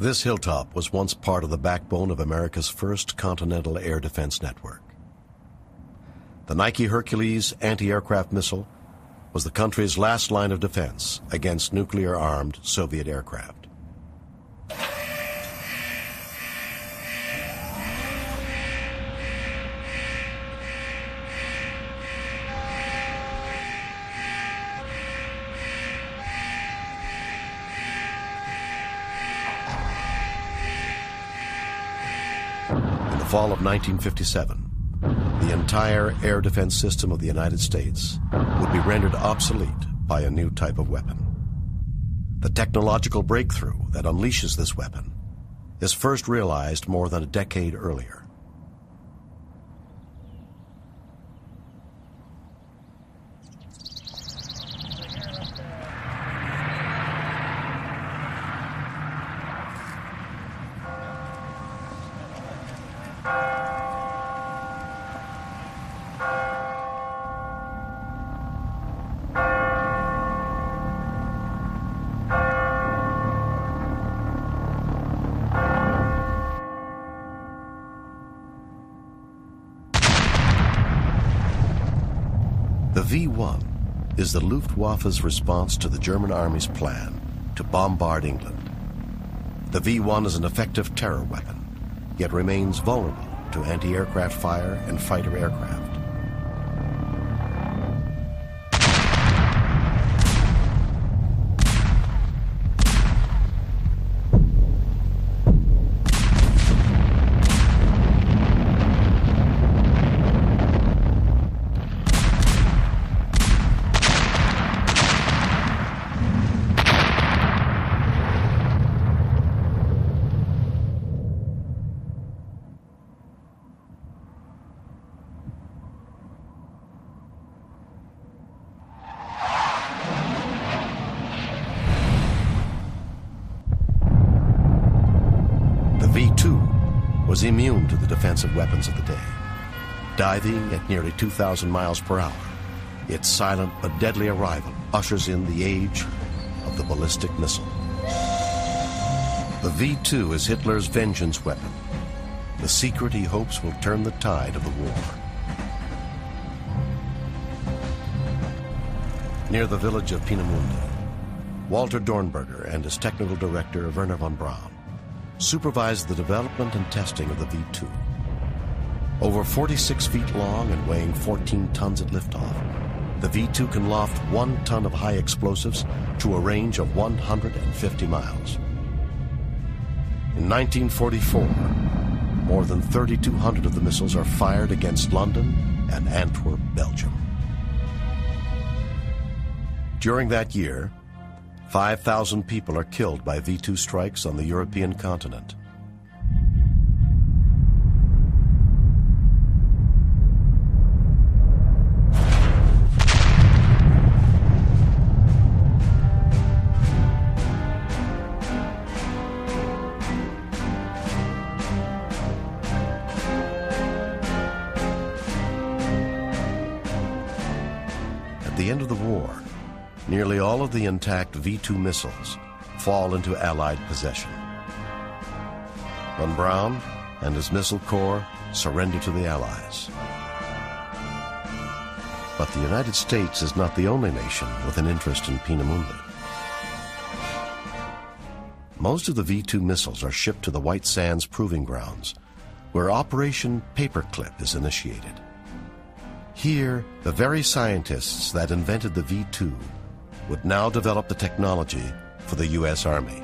This hilltop was once part of the backbone of America's first continental air defense network. The Nike Hercules anti-aircraft missile was the country's last line of defense against nuclear-armed Soviet aircraft. In the fall of 1957, the entire air defense system of the United States would be rendered obsolete by a new type of weapon. The technological breakthrough that unleashes this weapon is first realized more than a decade earlier. The V-1 is the Luftwaffe's response to the German Army's plan to bombard England. The V-1 is an effective terror weapon, yet remains vulnerable to anti-aircraft fire and fighter aircraft. Was immune to the defensive weapons of the day. Diving at nearly 2,000 miles per hour, its silent but deadly arrival ushers in the age of the ballistic missile. The V-2 is Hitler's vengeance weapon, the secret he hopes will turn the tide of the war. Near the village of Peenemünde, Walter Dornberger and his technical director, Werner von Braun, supervised the development and testing of the V-2. Over 46 feet long and weighing 14 tons at liftoff, the V-2 can loft 1 ton of high explosives to a range of 150 miles. In 1944, more than 3,200 of the missiles are fired against London and Antwerp, Belgium. During that year, 5,000 people are killed by V-2 strikes on the European continent. At the end of the war, nearly all of the intact V-2 missiles fall into Allied possession. Von Braun and his missile corps surrender to the Allies. But the United States is not the only nation with an interest in Peenemünde. Most of the V-2 missiles are shipped to the White Sands Proving Grounds, where Operation Paperclip is initiated. Here, the very scientists that invented the V-2 would now develop the technology for the U.S. Army.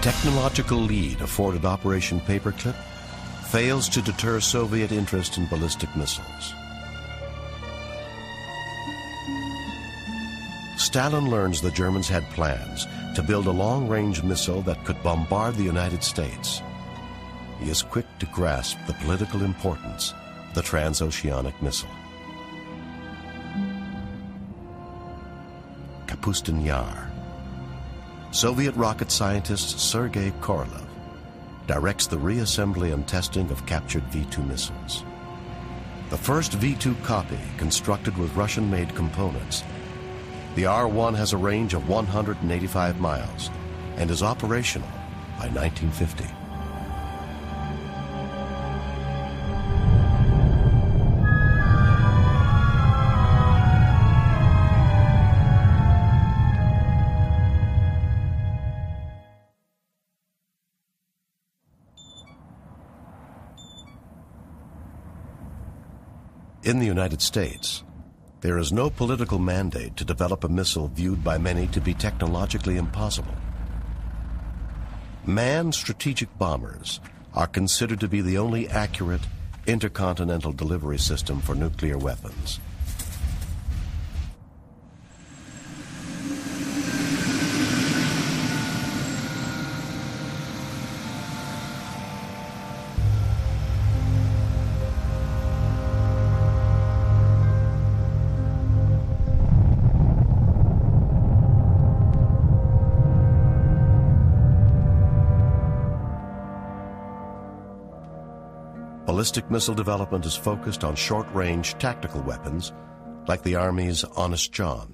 Technological lead afforded Operation Paperclip fails to deter Soviet interest in ballistic missiles. Stalin learns the Germans had plans to build a long-range missile that could bombard the United States. he is quick to grasp the political importance of the transoceanic missile. Kapustin Yar. Soviet rocket scientist Sergei Korolev directs the reassembly and testing of captured V-2 missiles. The first V-2 copy, constructed with Russian-made components, the R-1 has a range of 185 miles and is operational by 1950. In the United States, there is no political mandate to develop a missile viewed by many to be technologically impossible. Manned strategic bombers are considered to be the only accurate intercontinental delivery system for nuclear weapons. Ballistic missile development is focused on short-range tactical weapons like the Army's Honest John.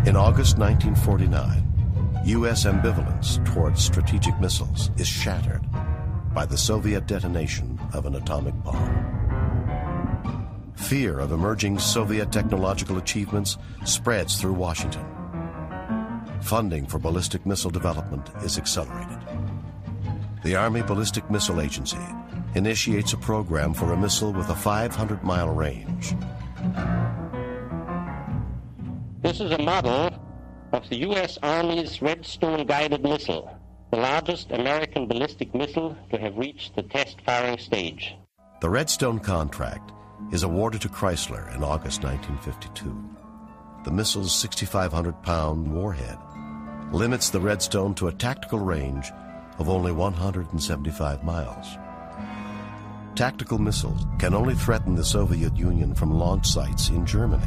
In August 1949, U.S. ambivalence towards strategic missiles is shattered by the Soviet detonation of an atomic bomb. Fear of emerging Soviet technological achievements spreads through Washington. Funding for ballistic missile development is accelerated. The Army Ballistic Missile Agency initiates a program for a missile with a 500-mile range. This is a model of the U.S. Army's Redstone guided missile, the largest American ballistic missile to have reached the test firing stage. The Redstone contract is awarded to Chrysler in August 1952. The missile's 6,500-pound warhead limits the Redstone to a tactical range of only 175 miles. Tactical missiles can only threaten the Soviet Union from launch sites in Germany.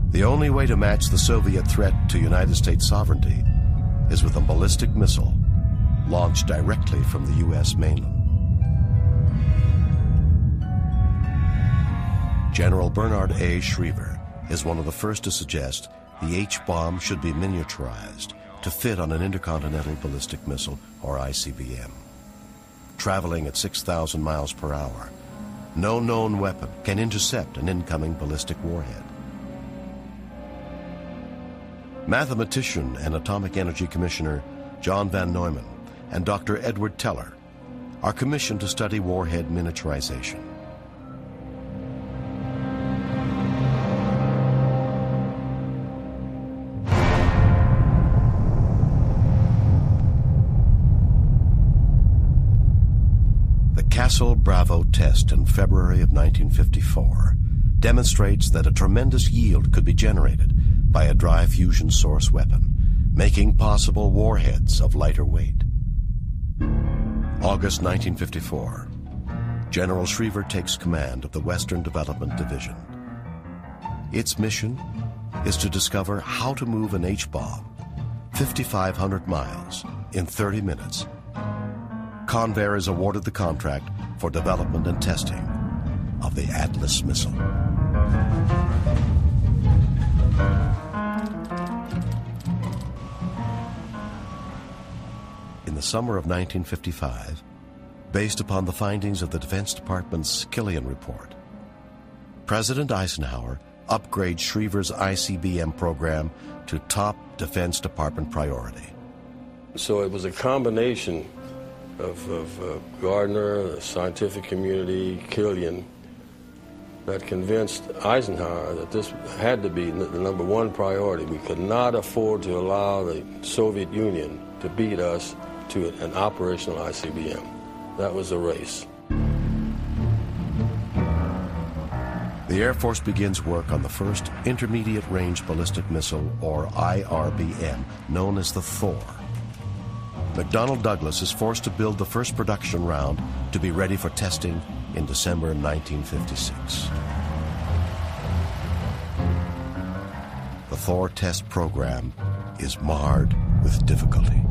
The only way to match the Soviet threat to United States sovereignty is with a ballistic missile launched directly from the U.S. mainland. General Bernard A. Schriever is one of the first to suggest the H-bomb should be miniaturized to fit on an intercontinental ballistic missile, or ICBM. Traveling at 6,000 miles per hour, no known weapon can intercept an incoming ballistic warhead. Mathematician and Atomic Energy Commissioner John Van Neumann and Dr. Edward Teller are commissioned to study warhead miniaturization. The Castle Bravo test in February of 1954 demonstrates that a tremendous yield could be generated by a dry fusion source weapon, making possible warheads of lighter weight. August 1954. General Schriever takes command of the Western Development Division. Its mission is to discover how to move an H-bomb 5,500 miles in 30 minutes. Convair is awarded the contract for development and testing of the Atlas missile. In the summer of 1955, based upon the findings of the Defense Department's Killian Report, President Eisenhower upgrades Schriever's ICBM program to top Defense Department priority. So it was a combination of Gardner, the scientific community, Killian, that convinced Eisenhower that this had to be the number one priority. We could not afford to allow the Soviet Union to beat us to an operational ICBM. that was a race. The Air Force begins work on the first Intermediate Range Ballistic Missile, or IRBM, known as the Thor. McDonnell Douglas is forced to build the first production round to be ready for testing in December 1956. The Thor test program is marred with difficulty.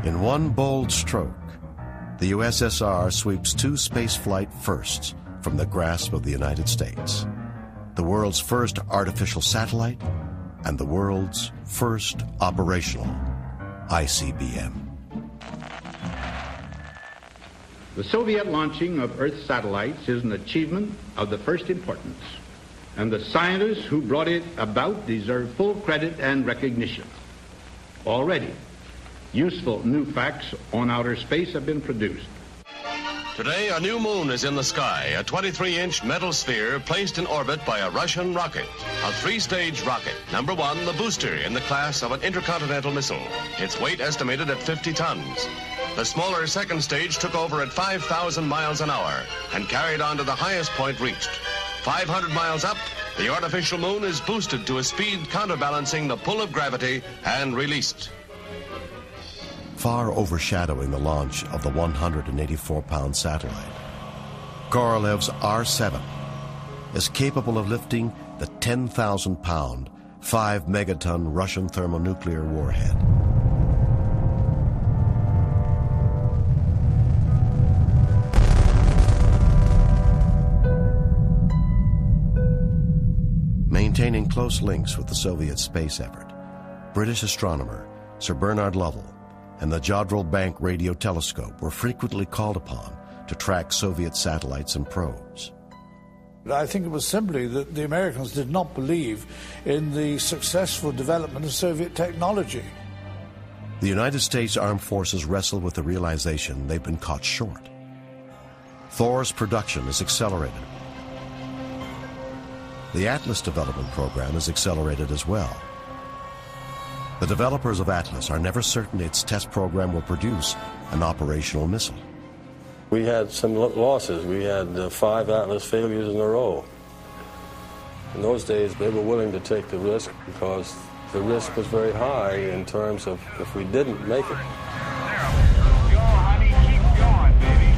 In one bold stroke, the USSR sweeps two spaceflight firsts from the grasp of the United States: the world's first artificial satellite and the world's first operational ICBM. The Soviet launching of Earth satellites is an achievement of the first importance, and the scientists who brought it about deserve full credit and recognition. Already, useful new facts on outer space have been produced. Today, a new moon is in the sky, a 23-inch metal sphere placed in orbit by a Russian rocket, a three-stage rocket. Number one, the booster in the class of an intercontinental missile, its weight estimated at 50 tons. The smaller second stage took over at 5,000 miles an hour and carried on to the highest point reached. 500 miles up, the artificial moon is boosted to a speed counterbalancing the pull of gravity and released. Far overshadowing the launch of the 184-pound satellite, Korolev's R-7 is capable of lifting the 10,000-pound, 5-megaton Russian thermonuclear warhead. Maintaining close links with the Soviet space effort, British astronomer Sir Bernard Lovell and the Jodrell Bank radio telescope were frequently called upon to track Soviet satellites and probes. I think it was simply that the Americans did not believe in the successful development of Soviet technology. The United States Armed Forces wrestle with the realization they've been caught short. Thor's production is accelerated. The Atlas development program is accelerated as well. The developers of Atlas are never certain its test program will produce an operational missile. We had some losses. We had 5 Atlas failures in a row. In those days, they were willing to take the risk because the risk was very high in terms of if we didn't make it. Go, honey, keep going, baby.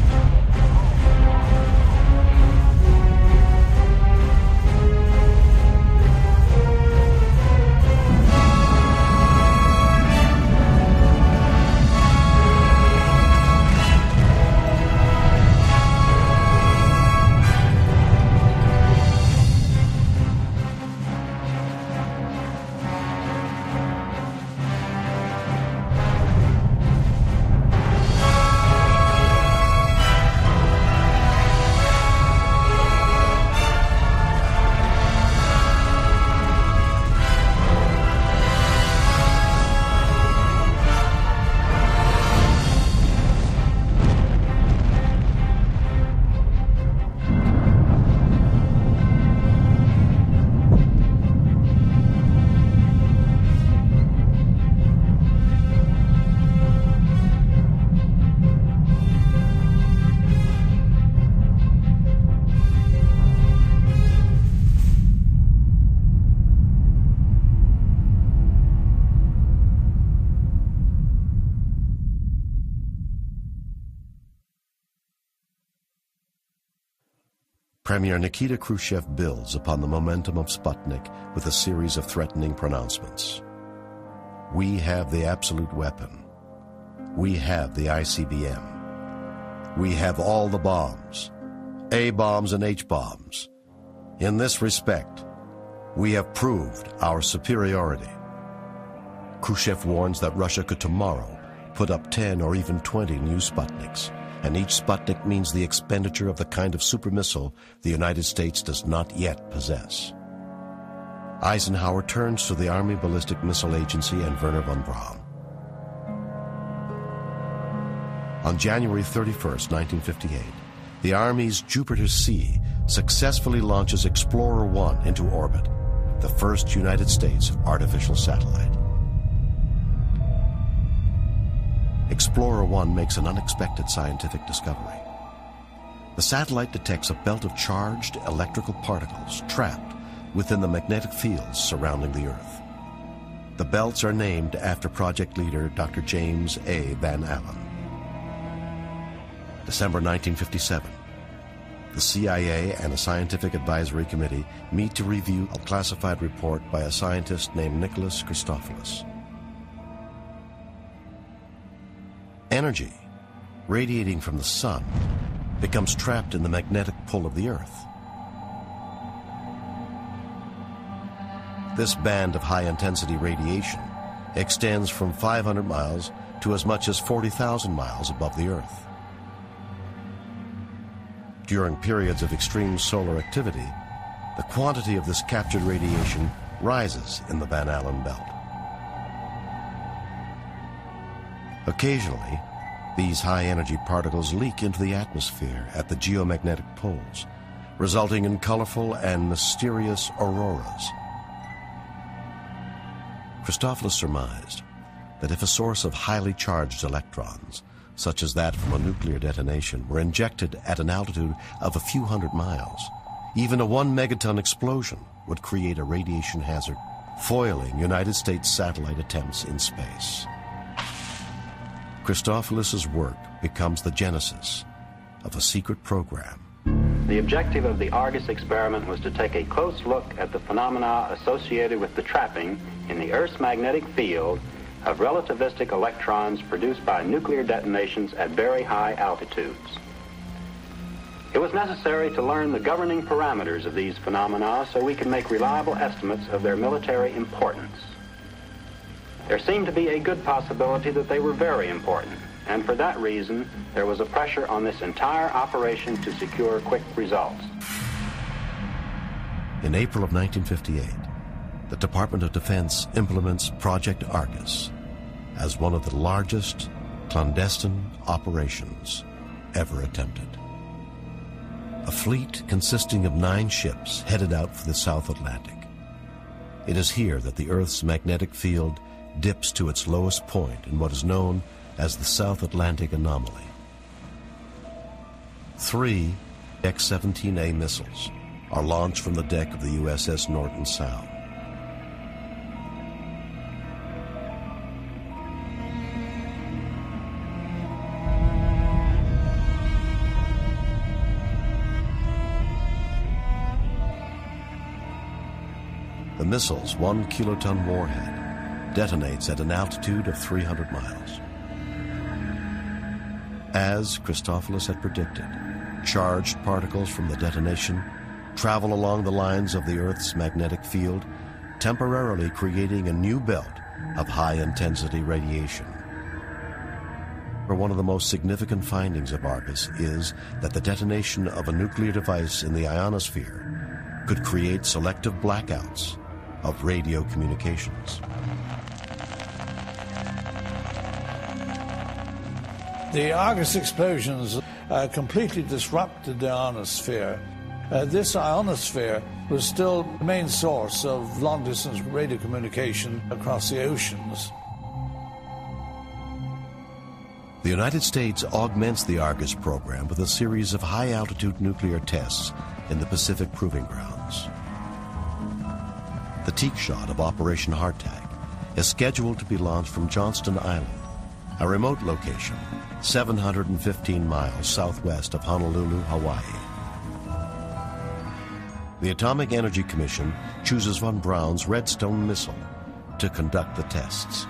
Premier Nikita Khrushchev builds upon the momentum of Sputnik with a series of threatening pronouncements. We have the absolute weapon. We have the ICBM. We have all the bombs, A bombs and H bombs. In this respect, we have proved our superiority. Khrushchev warns that Russia could tomorrow put up 10 or even 20 new Sputniks, and each Sputnik means the expenditure of the kind of super missile the United States does not yet possess. Eisenhower turns to the Army Ballistic Missile Agency and Wernher von Braun. On January 31st, 1958, the Army's Jupiter-C successfully launches Explorer-1 into orbit, the first United States artificial satellite. Explorer-1 makes an unexpected scientific discovery. The satellite detects a belt of charged electrical particles trapped within the magnetic fields surrounding the Earth. The belts are named after project leader Dr. James A. Van Allen. December 1957. The CIA and a scientific advisory committee meet to review a classified report by a scientist named Nicholas Christophilus. Energy, radiating from the sun, becomes trapped in the magnetic pull of the Earth. This band of high-intensity radiation extends from 500 miles to as much as 40,000 miles above the Earth. During periods of extreme solar activity, the quantity of this captured radiation rises in the Van Allen belt. Occasionally, these high-energy particles leak into the atmosphere at the geomagnetic poles, resulting in colorful and mysterious auroras. Christophilus surmised that if a source of highly charged electrons, such as that from a nuclear detonation, were injected at an altitude of a few hundred miles, even a 1 megaton explosion would create a radiation hazard, foiling United States satellite attempts in space. Christophilus's work becomes the genesis of a secret program. The objective of the Argus experiment was to take a close look at the phenomena associated with the trapping in the Earth's magnetic field of relativistic electrons produced by nuclear detonations at very high altitudes. It was necessary to learn the governing parameters of these phenomena so we could make reliable estimates of their military importance. There seemed to be a good possibility that they were very important, and for that reason, there was a pressure on this entire operation to secure quick results. In April of 1958, the Department of Defense implements Project Argus as one of the largest clandestine operations ever attempted. A fleet consisting of 9 ships headed out for the South Atlantic. It is here that the Earth's magnetic field dips to its lowest point in what is known as the South Atlantic Anomaly. 3 X-17A missiles are launched from the deck of the USS Norton Sound. The missile's 1 kiloton warhead detonates at an altitude of 300 miles. As Christophilus had predicted, charged particles from the detonation travel along the lines of the Earth's magnetic field, temporarily creating a new belt of high-intensity radiation. One of the most significant findings of Argus is that the detonation of a nuclear device in the ionosphere could create selective blackouts of radio communications. The Argus explosions completely disrupted the ionosphere. This ionosphere was still the main source of long-distance radio communication across the oceans. The United States augments the Argus program with a series of high-altitude nuclear tests in the Pacific Proving Grounds. The teak shot of Operation Hardtack is scheduled to be launched from Johnston Island, a remote location 715 miles southwest of Honolulu, Hawaii. the Atomic Energy Commission chooses von Braun's Redstone missile to conduct the tests.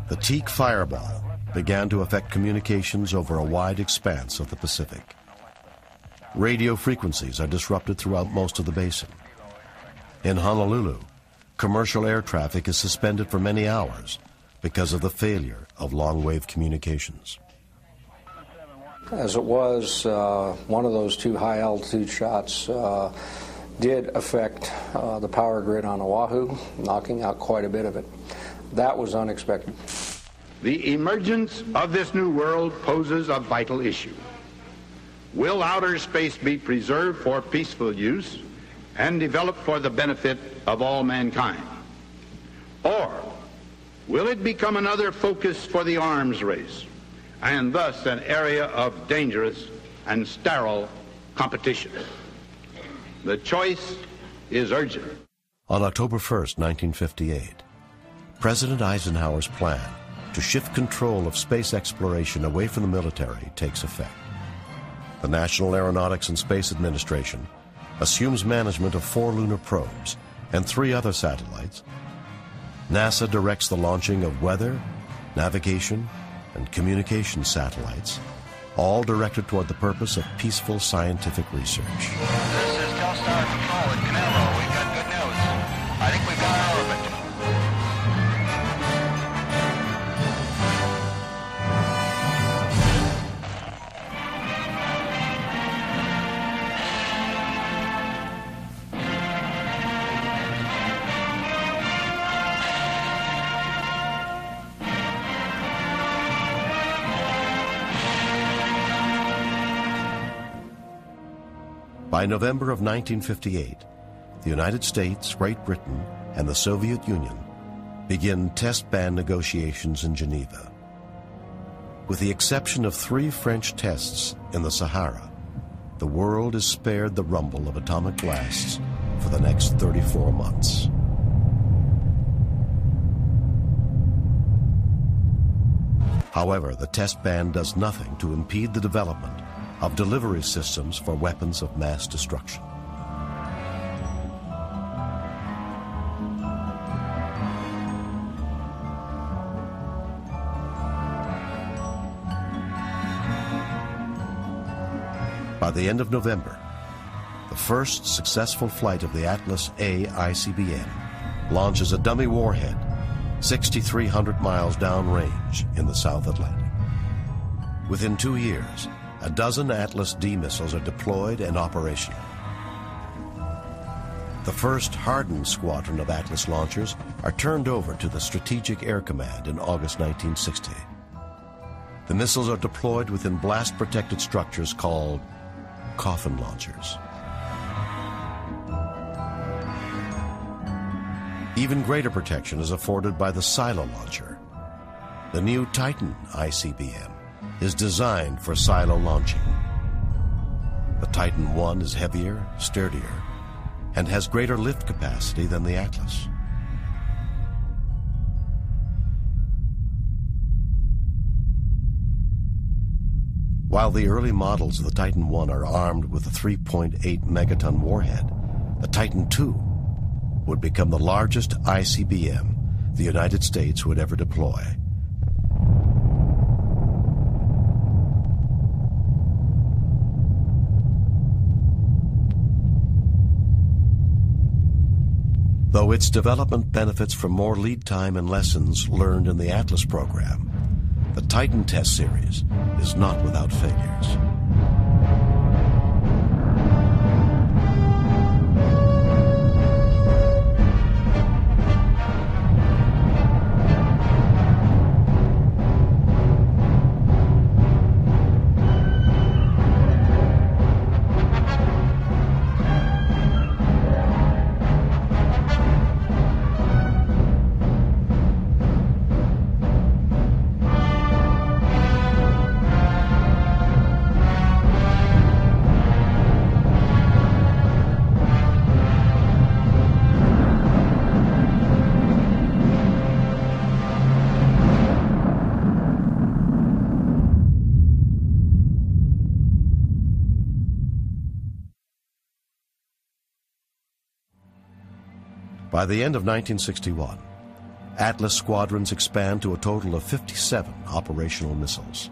The Teak fireball began to affect communications over a wide expanse of the Pacific. Radio frequencies are disrupted throughout most of the basin. In Honolulu, commercial air traffic is suspended for many hours because of the failure of long-wave communications. As it was, one of those two high-altitude shots did affect the power grid on Oahu, knocking out quite a bit of it. That was unexpected. The emergence of this new world poses a vital issue. Will outer space be preserved for peaceful use and developed for the benefit of all mankind? Or will it become another focus for the arms race, and thus an area of dangerous and sterile competition? The choice is urgent. On October 1st, 1958, President Eisenhower's plan to shift control of space exploration away from the military takes effect. The National Aeronautics and Space Administration assumes management of 4 lunar probes and 3 other satellites. NASA directs the launching of weather, navigation, and communication satellites, all directed toward the purpose of peaceful scientific research. This is Telstar Control at Canelo. We've got good news. I think we've got our orbit. By November of 1958, the United States, Great Britain, and the Soviet Union begin test ban negotiations in Geneva. With the exception of 3 French tests in the Sahara, the world is spared the rumble of atomic blasts for the next 34 months. However, the test ban does nothing to impede the development of delivery systems for weapons of mass destruction. By the end of November, the first successful flight of the Atlas A ICBM launches a dummy warhead 6,300 miles downrange in the South Atlantic. Within 2 years, a dozen Atlas D missiles are deployed and operational. The first hardened squadron of Atlas launchers are turned over to the Strategic Air Command in August 1960. The missiles are deployed within blast-protected structures called coffin launchers. Even greater protection is afforded by the silo launcher. The new Titan ICBM is designed for silo launching. The Titan I is heavier, sturdier, and has greater lift capacity than the Atlas. While the early models of the Titan I are armed with a 3.8 megaton warhead, the Titan II would become the largest ICBM the United States would ever deploy. Though its development benefits from more lead time and lessons learned in the Atlas program, the Titan test series is not without failures. By the end of 1961, Atlas squadrons expand to a total of 57 operational missiles.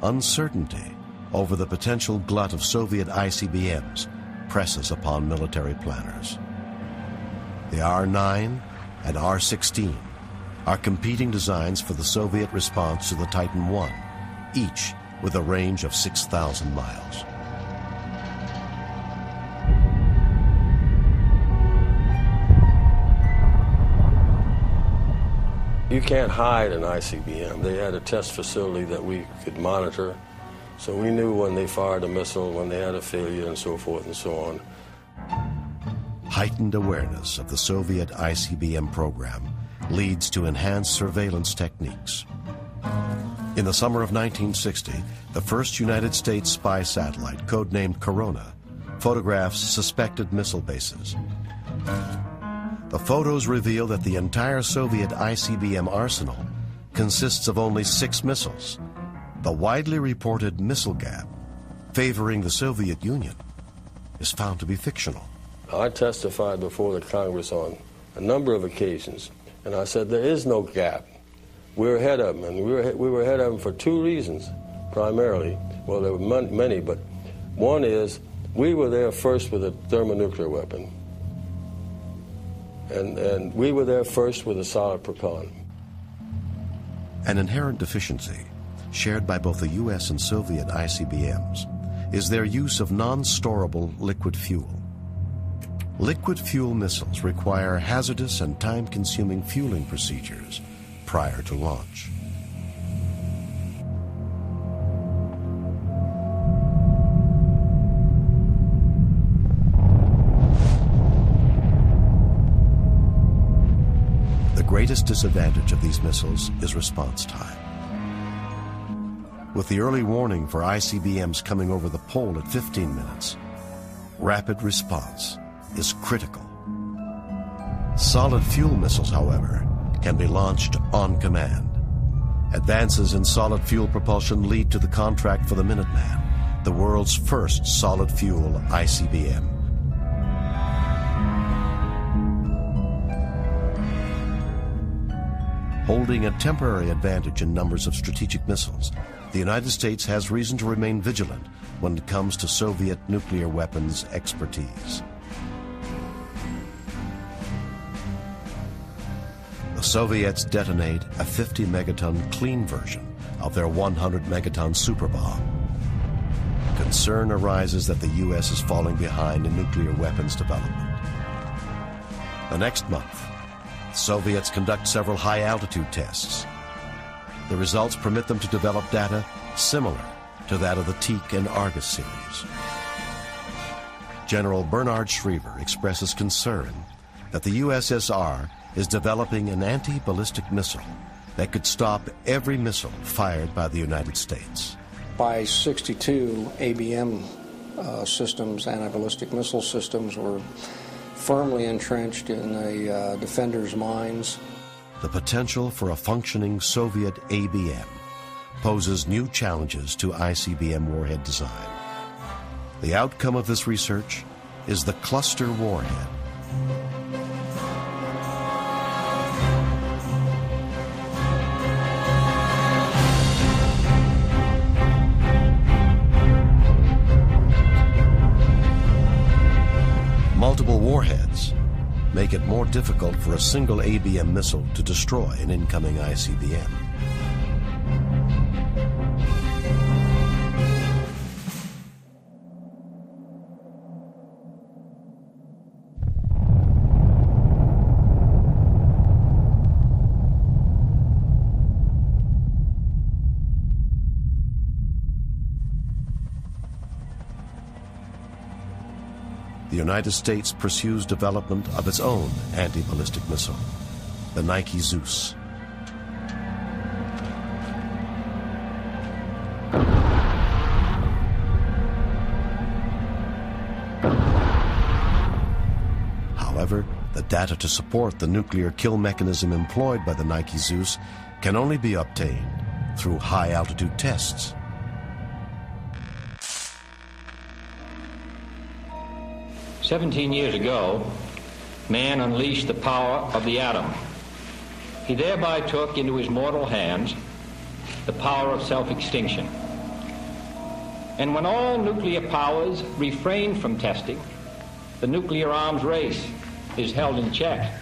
Uncertainty over the potential glut of Soviet ICBMs presses upon military planners. The R-9 and R-16 are competing designs for the Soviet response to the Titan I, each with a range of 6,000 miles. You can't hide an ICBM. They had a test facility that we could monitor, so we knew when they fired a missile, when they had a failure, and so forth and so on. Heightened awareness of the Soviet ICBM program leads to enhanced surveillance techniques. In the summer of 1960, the first United States spy satellite, codenamed Corona, photographs suspected missile bases. The photos reveal that the entire Soviet ICBM arsenal consists of only 6 missiles. The widely reported missile gap favoring the Soviet Union is found to be fictional. I testified before the Congress on a number of occasions, and I said there is no gap. We're ahead of them, and we were ahead of them for 2 reasons, primarily. Well, there were many, but one is we were there first with a thermonuclear weapon. And we were there first with a solid propellant. An inherent deficiency, shared by both the U.S. and Soviet ICBMs, is their use of non-storable liquid fuel. Liquid fuel missiles require hazardous and time-consuming fueling procedures prior to launch. The greatest disadvantage of these missiles is response time. With the early warning for ICBMs coming over the pole at 15 minutes, rapid response is critical. Solid fuel missiles, however, can be launched on command. Advances in solid fuel propulsion lead to the contract for the Minuteman, the world's first solid fuel ICBM. Holding a temporary advantage in numbers of strategic missiles, the United States has reason to remain vigilant when it comes to Soviet nuclear weapons expertise. The Soviets detonate a 50-megaton clean version of their 100-megaton superbomb. Concern arises that the U.S. is falling behind in nuclear weapons development. The next month, the Soviets conduct several high-altitude tests. The results permit them to develop data similar to that of the Teak and Argus series. General Bernard Schriever expresses concern that the USSR is developing an anti-ballistic missile that could stop every missile fired by the United States. By 62, ABM systems, anti-ballistic missile systems, were firmly entrenched in the defenders' minds. The potential for a functioning Soviet ABM poses new challenges to ICBM warhead design. The outcome of this research is the cluster warhead. Multiple warheads make it more difficult for a single ABM missile to destroy an incoming ICBM. the United States pursues development of its own anti-ballistic missile, the Nike Zeus. However, the data to support the nuclear kill mechanism employed by the Nike Zeus can only be obtained through high-altitude tests. "17 years ago, man unleashed the power of the atom. He thereby took into his mortal hands the power of self-extinction. And when all nuclear powers refrain from testing, the nuclear arms race is held in check.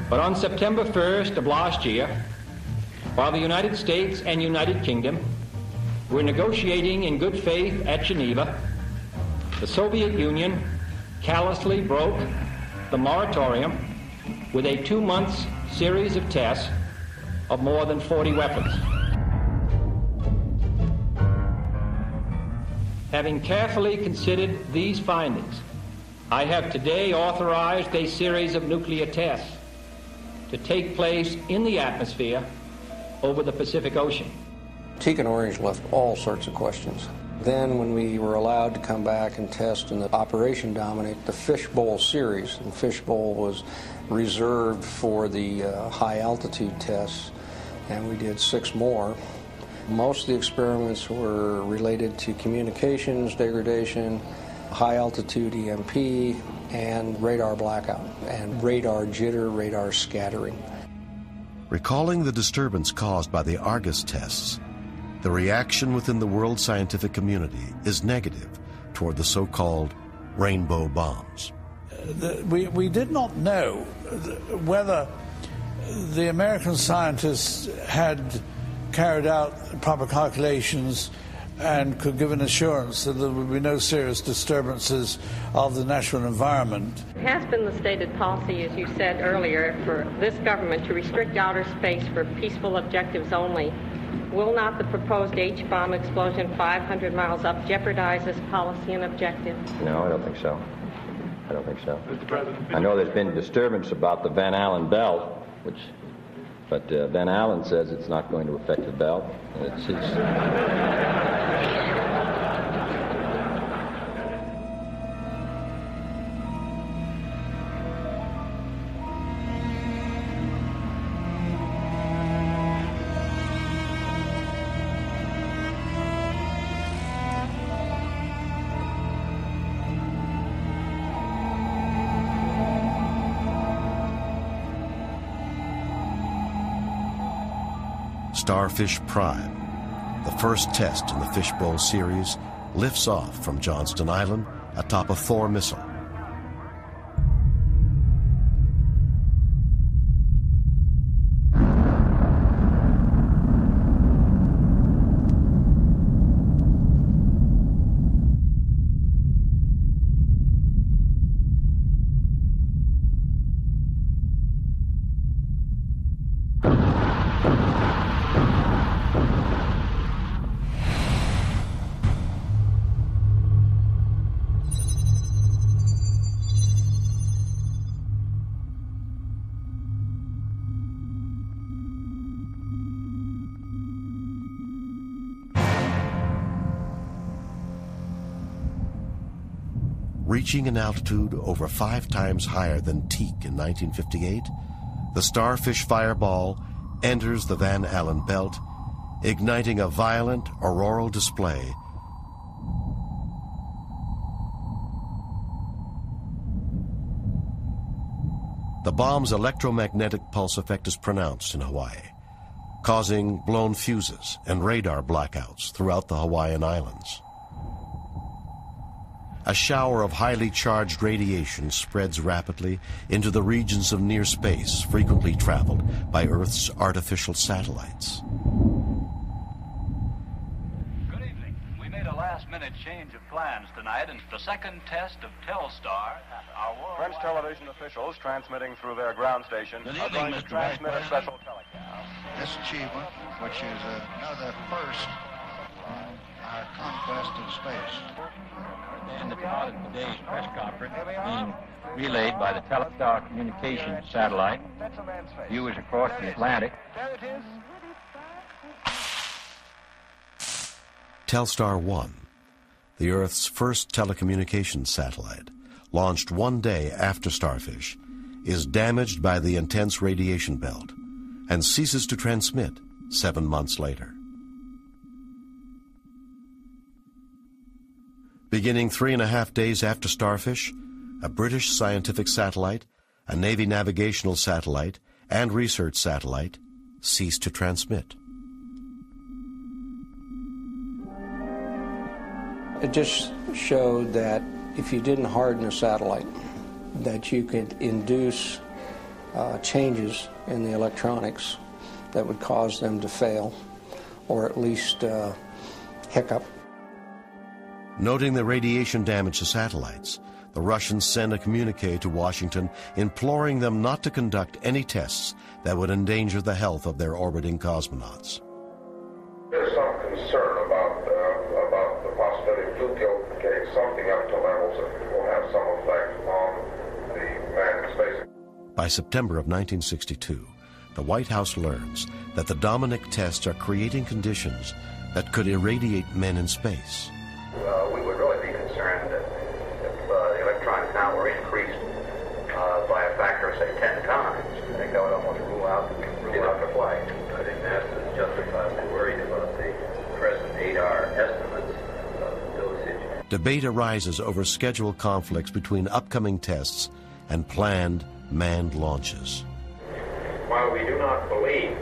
But on September 1st of last year, while the United States and United Kingdom were negotiating in good faith at Geneva, the Soviet Union callously broke the moratorium with a 2-month series of tests of more than 40 weapons. Having carefully considered these findings, I have today authorized a series of nuclear tests to take place in the atmosphere over the Pacific Ocean." Teak and Orange left all sorts of questions. Then when we were allowed to come back and test in the Operation Dominic, the Fishbowl series, and Fishbowl was reserved for the high-altitude tests, and we did 6 more. Most of the experiments were related to communications degradation, high-altitude EMP, and radar blackout, and radar jitter, radar scattering. Recalling the disturbance caused by the Argus tests, the reaction within the world scientific community is negative toward the so-called rainbow bombs. We did not know whether the American scientists had carried out proper calculations and could give an assurance that there would be no serious disturbances of the natural environment. It has been the stated policy, as you said earlier, for this government to restrict outer space for peaceful objectives only. Will not the proposed H-bomb explosion 500 miles up jeopardize this policy and objective? No, I don't think so. I don't think so. I know there's been disturbance about the Van Allen belt, but Van Allen says it's not going to affect the belt. Starfish Prime, the first test in the Fishbowl series, lifts off from Johnston Island atop a Thor missile. Reaching an altitude over 5 times higher than Teak in 1958, the Starfish fireball enters the Van Allen belt, igniting a violent auroral display. The bomb's electromagnetic pulse effect is pronounced in Hawaii, causing blown fuses and radar blackouts throughout the Hawaiian Islands. A shower of highly charged radiation spreads rapidly into the regions of near space frequently traveled by Earth's artificial satellites. Good evening. We made a last-minute change of plans tonight and the second test of Telstar. French television officials transmitting through their ground station are going to transmit a special telecast. This achievement, which is another first on our conquest of space. In the come out of today's press conference being relayed by the Telstar communication satellite, viewers across the Atlantic. Telstar 1, the Earth's first telecommunications satellite, launched one day after Starfish, is damaged by the intense radiation belt and ceases to transmit 7 months later. Beginning 3.5 days after Starfish, a British scientific satellite, a Navy navigational satellite, and research satellite ceased to transmit. It just showed that if you didn't harden a satellite, that you could induce changes in the electronics that would cause them to fail, or at least hiccup. Noting the radiation damage to satellites, the Russians sent a communique to Washington imploring them not to conduct any tests that would endanger the health of their orbiting cosmonauts. There's some concern about the possibility of bluegill getting something up to levels that will have some effect on the man in space. By September of 1962, the White House learns that the Dominic tests are creating conditions that could irradiate men in space. We would really be concerned if the electronics now were increased by a factor of, say, 10 times. I think that would almost rule out the flight. I think NASA is justifiably worried about the present 8R estimates of dosage. Debate arises over scheduled conflicts between upcoming tests and planned manned launches. While we do not believe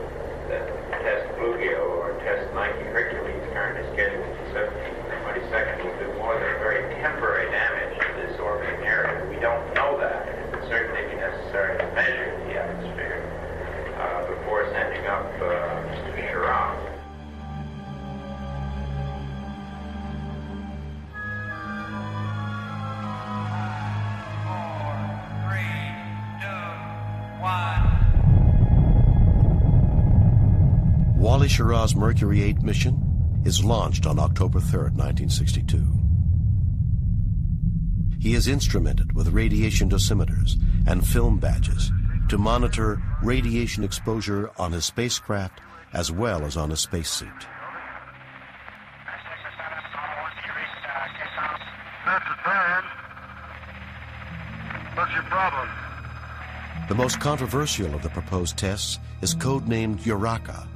that Test Bluegill or Test Nike Hercules, currently scheduled for 17/22, will do more than a very temporary damage to this orbiting area, we don't know that. It would certainly be necessary to measure the atmosphere before sending up Mr. Shiraz. Wally Schirra's Mercury 8 mission is launched on October 3rd, 1962. He is instrumented with radiation dosimeters and film badges to monitor radiation exposure on his spacecraft as well as on his spacesuit. That's a plan. What's your problem? The most controversial of the proposed tests is codenamed Uraka,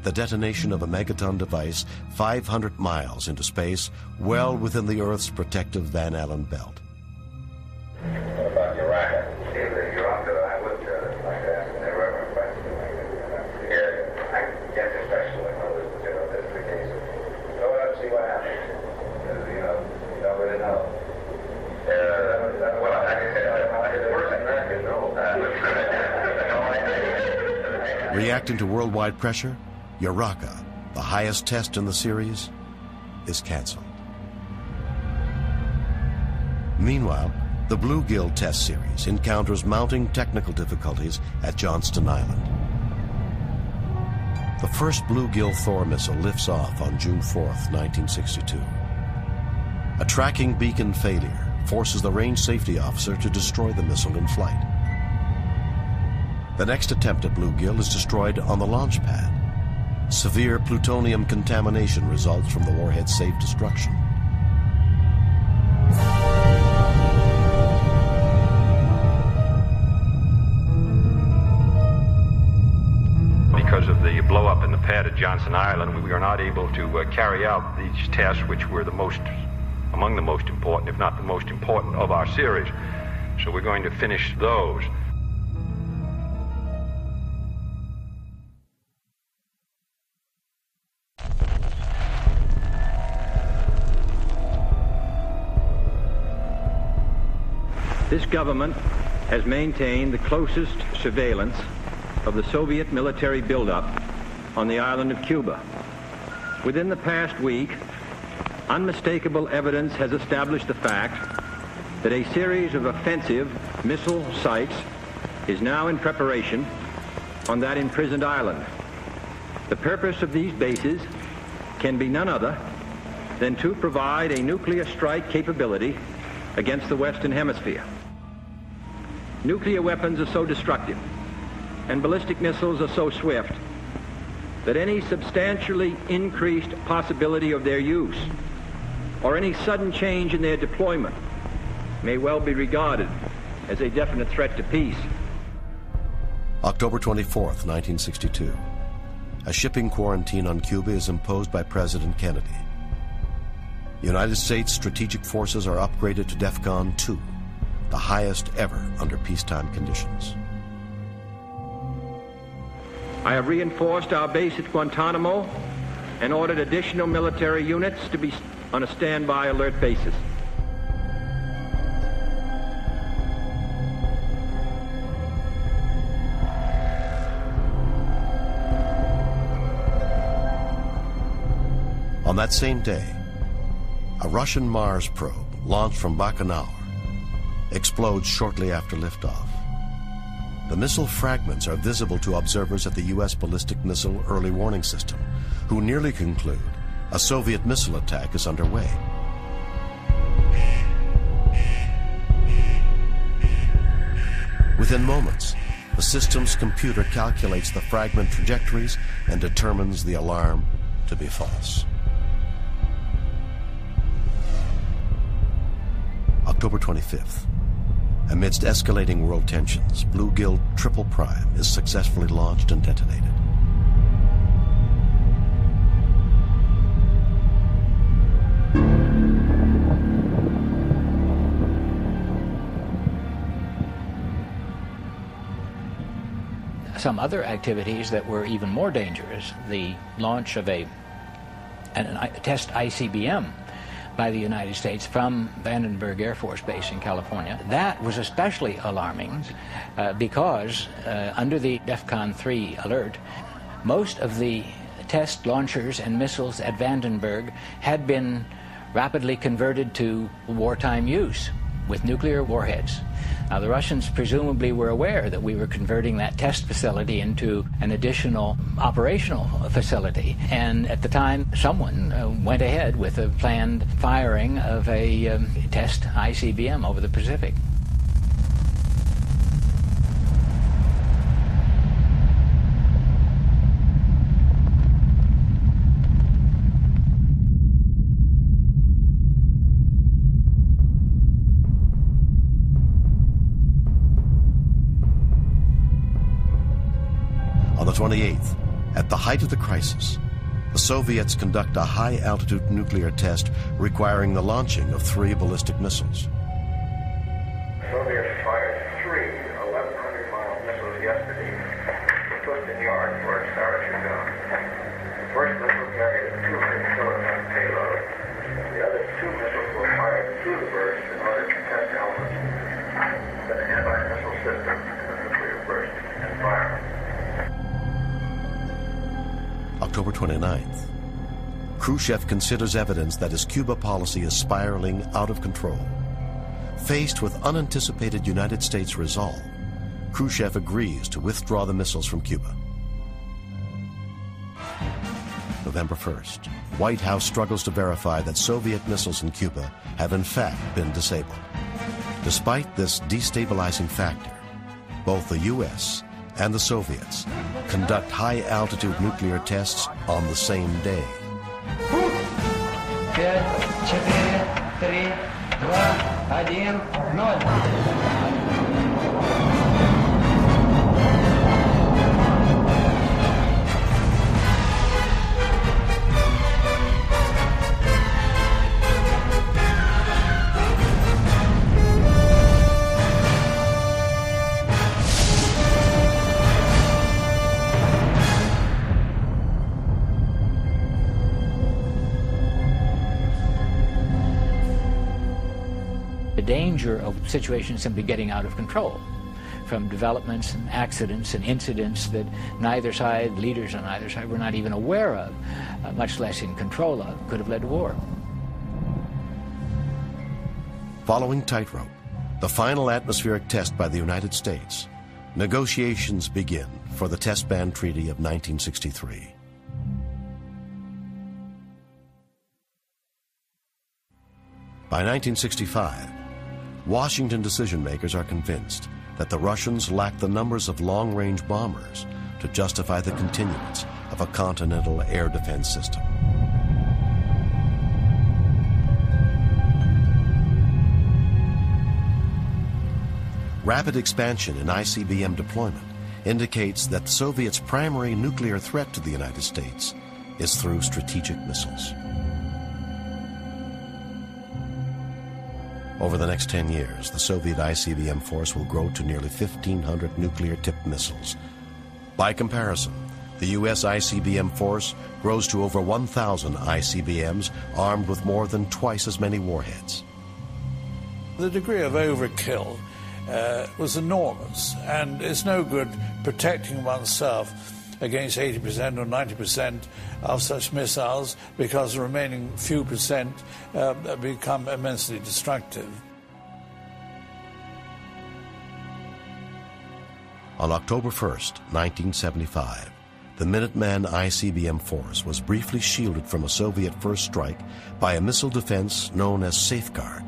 the detonation of a megaton device 500 miles into space, well within the Earth's protective Van Allen belt. What about Uraka? See, the Uraka, I would like to ask an irreverent question. Yeah, I get the special in others, but this is the case. Go out and see what happens. Because, you don't really know. Well, I can say, it's worse than that, you know. Reacting to worldwide pressure, Uraka, the highest test in the series, is canceled. Meanwhile, the Bluegill test series encounters mounting technical difficulties at Johnston Island. The first Bluegill Thor missile lifts off on June 4th, 1962. A tracking beacon failure forces the range safety officer to destroy the missile in flight. The next attempt at Bluegill is destroyed on the launch pad. Severe plutonium contamination results from the warhead's safe destruction. Because of the blow-up in the pad at Johnston Island, we are not able to carry out these tests, which were among the most important, if not the most important, of our series. So we're going to finish those. This government has maintained the closest surveillance of the Soviet military buildup on the island of Cuba. Within the past week, unmistakable evidence has established the fact that a series of offensive missile sites is now in preparation on that imprisoned island. The purpose of these bases can be none other than to provide a nuclear strike capability against the Western Hemisphere. Nuclear weapons are so destructive and ballistic missiles are so swift that any substantially increased possibility of their use or any sudden change in their deployment may well be regarded as a definite threat to peace. October 24th, 1962. A shipping quarantine on Cuba is imposed by President Kennedy. United States strategic forces are upgraded to DEFCON 2, the highest ever under peacetime conditions. I have reinforced our base at Guantanamo and ordered additional military units to be on a standby alert basis. On that same day, a Russian Mars probe launched from Baikonur explodes shortly after liftoff. The missile fragments are visible to observers at the U.S. Ballistic Missile Early Warning System, who nearly conclude a Soviet missile attack is underway. Within moments, the system's computer calculates the fragment trajectories and determines the alarm to be false. October 25th. Amidst escalating world tensions, Bluegill Triple Prime is successfully launched and detonated. Some other activities that were even more dangerous, the launch of a test ICBM by the United States from Vandenberg Air Force Base in California. That was especially alarming because under the DEFCON 3 alert, most of the test launchers and missiles at Vandenberg had been rapidly converted to wartime use with nuclear warheads. Now, the Russians presumably were aware that we were converting that test facility into an additional operational facility. And at the time, someone went ahead with a planned firing of a test ICBM over the Pacific. On the 28th, at the height of the crisis, the Soviets conduct a high-altitude nuclear test requiring the launching of 3 ballistic missiles. Soviets fired 3 1,100-mile missiles yesterday from Twisted Yard for its Starfish Prime. The first missile carried a 200-kiloton payload. The other 2 missiles were fired through the burst in order to test elements of the anti-missile system in the nuclear burst and fire. October 29th. Khrushchev considers evidence that his Cuba policy is spiraling out of control. Faced with unanticipated United States resolve, Khrushchev agrees to withdraw the missiles from Cuba. November 1st. White House struggles to verify that Soviet missiles in Cuba have in fact been disabled. Despite this destabilizing factor, both the U.S. and the Soviets conduct high-altitude nuclear tests on the same day. 5, 4, 3, 2, 1, 0. The danger of situations simply getting out of control from developments and accidents and incidents that neither side, leaders on either side, were not even aware of, much less in control of, could have led to war. Following tightrope, the final atmospheric test by the United States, negotiations begin for the Test Ban Treaty of 1963. By 1965, Washington decision-makers are convinced that the Russians lack the numbers of long-range bombers to justify the continuance of a continental air defense system. Rapid expansion in ICBM deployment indicates that the Soviets' primary nuclear threat to the United States is through strategic missiles. Over the next 10 years, the Soviet ICBM force will grow to nearly 1,500 nuclear-tipped missiles. By comparison, the U.S. ICBM force grows to over 1,000 ICBMs armed with more than twice as many warheads. The degree of overkill was enormous, and it's no good protecting oneself against 80% or 90% of such missiles, because the remaining few percent become immensely destructive. On October 1st, 1975, the Minuteman ICBM force was briefly shielded from a Soviet first strike by a missile defense known as Safeguard.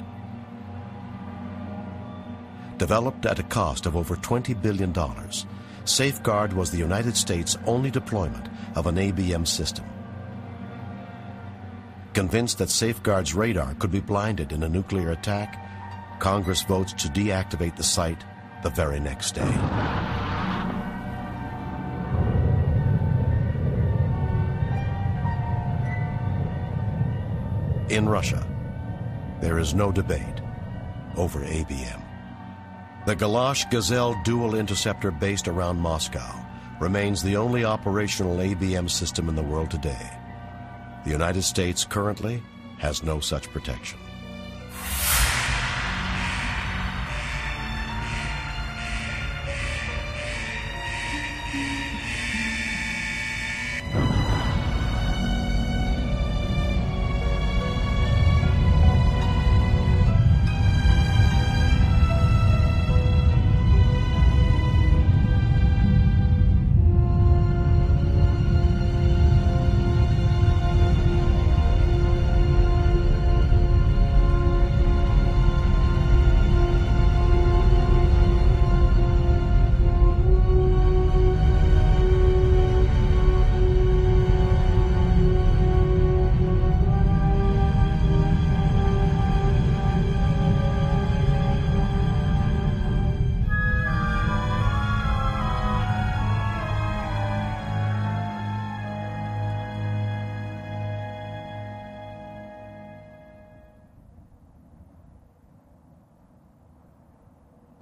Developed at a cost of over $20 billion, Safeguard was the United States' only deployment of an ABM system. Convinced that Safeguard's radar could be blinded in a nuclear attack, Congress votes to deactivate the site the very next day. In Russia, there is no debate over ABM. The Galash Gazelle dual interceptor based around Moscow remains the only operational ABM system in the world today. The United States currently has no such protection.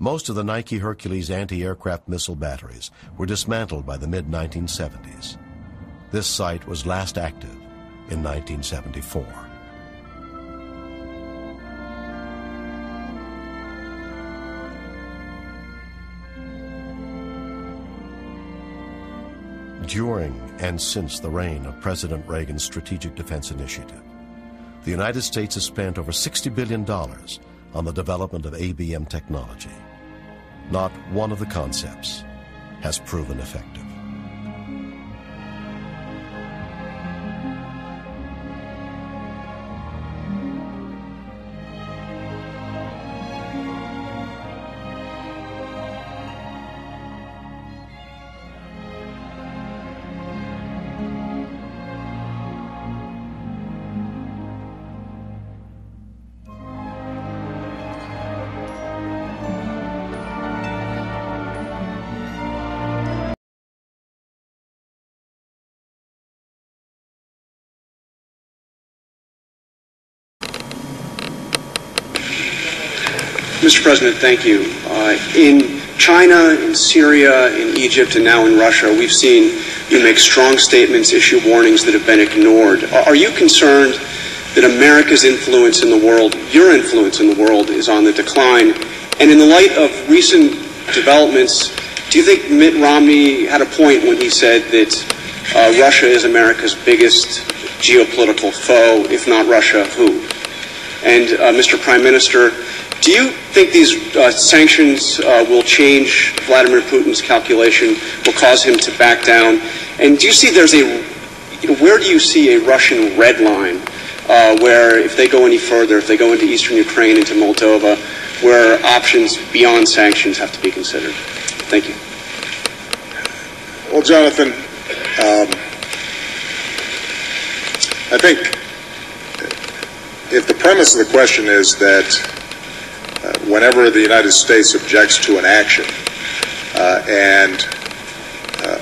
Most of the Nike Hercules anti-aircraft missile batteries were dismantled by the mid-1970s. This site was last active in 1974. During and since the reign of President Reagan's Strategic Defense Initiative, the United States has spent over $60 billion on the development of ABM technology. Not one of the concepts has proven effective. Mr. President, thank you. In China, in Syria, in Egypt, and now in Russia, we've seen you make strong statements, issue warnings that have been ignored. Are you concerned that America's influence in the world, your influence in the world, is on the decline? And in the light of recent developments, do you think Mitt Romney had a point when he said that Russia is America's biggest geopolitical foe? If not Russia, who? And Mr. Prime Minister, do you think these sanctions will change Vladimir Putin's calculation, will cause him to back down? And do you see there's where do you see a Russian red line where if they go any further, if they go into eastern Ukraine, into Moldova, where options beyond sanctions have to be considered. Thank you. Well, Jonathan, I think if the premise of the question is that whenever the United States objects to an action and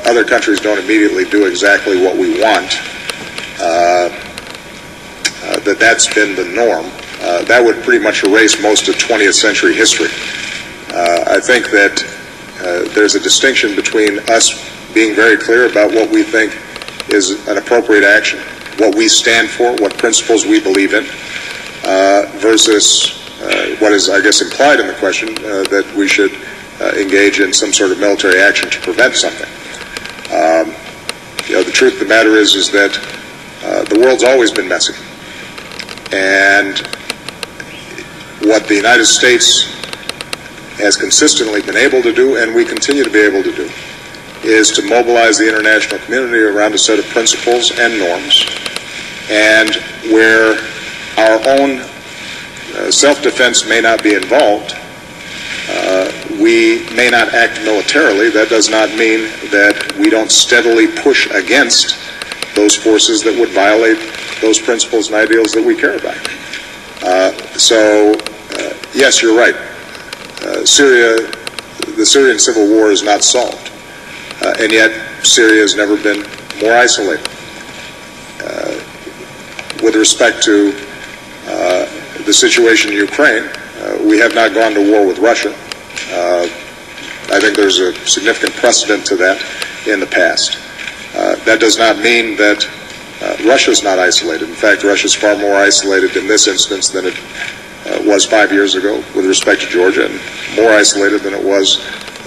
other countries don't immediately do exactly what we want, that's been the norm, that would pretty much erase most of 20th century history. I think that there's a distinction between us being very clear about what we think is an appropriate action, what we stand for, what principles we believe in, versus what is, I guess, implied in the question, that we should engage in some sort of military action to prevent something. The truth of the matter is that the world's always been messy. And what the United States has consistently been able to do, and we continue to be able to do, is to mobilize the international community around a set of principles and norms. And where our own self-defense may not be involved, we may not act militarily. That does not mean that we don't steadily push against those forces that would violate those principles and ideals that we care about. Yes, you're right. The Syrian civil war is not solved, and yet Syria has never been more isolated. With respect to the situation in Ukraine, we have not gone to war with Russia. I think there's a significant precedent to that in the past. That does not mean that Russia's not isolated. In fact, Russia's far more isolated in this instance than it was 5 years ago with respect to Georgia, and more isolated than it was